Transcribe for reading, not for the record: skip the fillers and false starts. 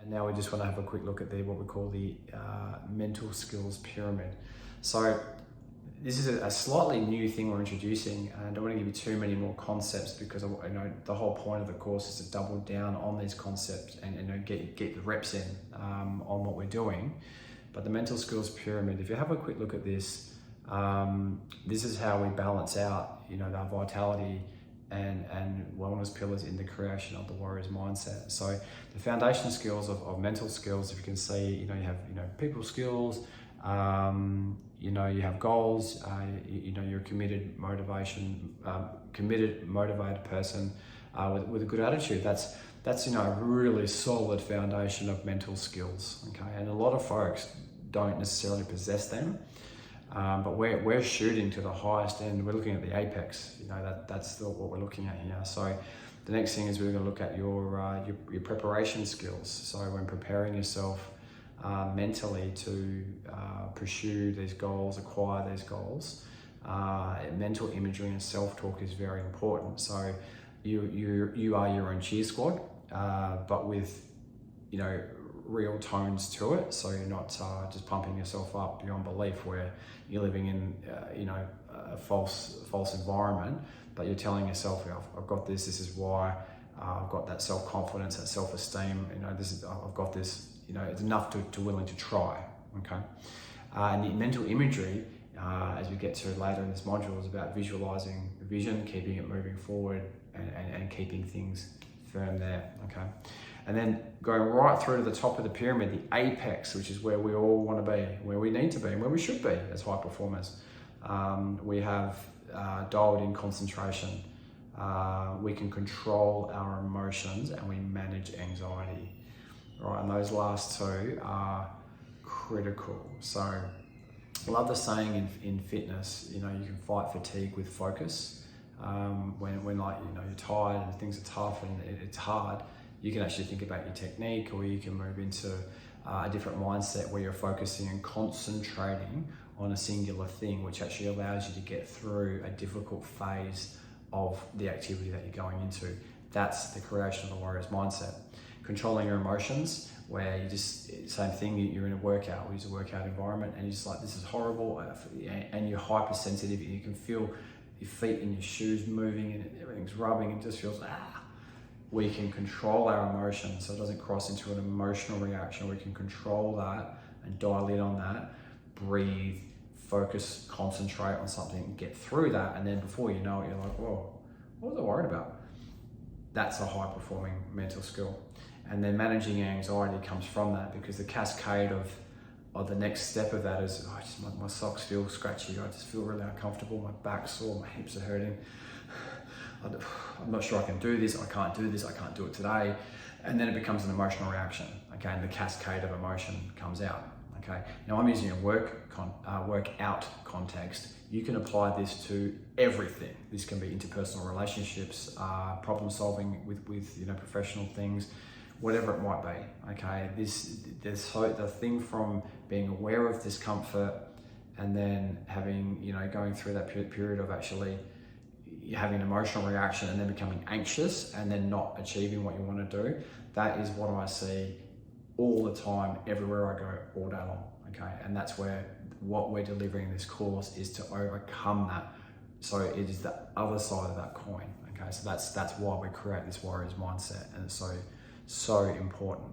now we just want to have a quick look at what we call the mental skills pyramid. So this is a slightly new thing we're introducing, and I don't want to give you too many more concepts because I know the whole point of the course is to double down on these concepts and get the reps in on what we're doing. But the mental skills pyramid, if you have a quick look at this, this is how we balance out, our vitality and wellness pillars in the creation of the warrior's mindset. So the foundation skills of mental skills, if you can see, you have people skills, you have goals, you're a committed, motivated person with a good attitude. That's a really solid foundation of mental skills. Okay, and a lot of folks don't necessarily possess them. But we're shooting to the highest end. We're looking at the apex. That's what we're looking at here. So the next thing is we're going to look at your preparation skills. So when preparing yourself mentally to pursue these goals, acquire these goals, mental imagery and self-talk is very important. So you are your own cheer squad, but with real tones to it, so you're not just pumping yourself up beyond belief where you're living in a false environment, but you're telling yourself, I've got this is why, I've got that self-confidence, that self-esteem, I've got this, it's enough to willing to try. Okay, and the mental imagery, as we get to later in this module, is about visualizing the vision, keeping it moving forward, and keeping things firm there. Okay. And then going right through to the top of the pyramid, the apex, which is where we all want to be, where we need to be, and where we should be as high performers. We have dialed in concentration. We can control our emotions and we manage anxiety. Right, and those last two are critical. So I love the saying in fitness, you can fight fatigue with focus. When you're tired and things are tough and it's hard, you can actually think about your technique, or you can move into a different mindset where you're focusing and concentrating on a singular thing, which actually allows you to get through a difficult phase of the activity that you're going into. That's the creation of the warrior's mindset. Controlling your emotions, where you just, same thing, you're in a workout, we use a workout environment, and you're just like, this is horrible, and you're hypersensitive, and you can feel your feet in your shoes moving and everything's rubbing, and it just feels, We can control our emotions so it doesn't cross into an emotional reaction. We can control that and dial in on that, breathe, focus, concentrate on something, get through that, and then before you know it, you're like, whoa, what was I worried about? That's a high performing mental skill. And then managing anxiety comes from that, because the cascade of the next step of that is, my socks feel scratchy, I just feel really uncomfortable, my back's sore, my hips are hurting. I'm not sure I can do this, I can't do this, I can't do it today. And then it becomes an emotional reaction, okay? And the cascade of emotion comes out, okay? Now I'm using a workout context. You can apply this to everything. This can be interpersonal relationships, problem solving with professional things, whatever it might be, okay? The thing from being aware of discomfort and then having, going through that period of actually having an emotional reaction and then becoming anxious and then not achieving what you want to do, that is what I see all the time, everywhere I go, all day long, okay? And that's where what we're delivering in this course is to overcome that. So it is the other side of that coin, okay? So that's why we create this warrior's mindset, and it's so important.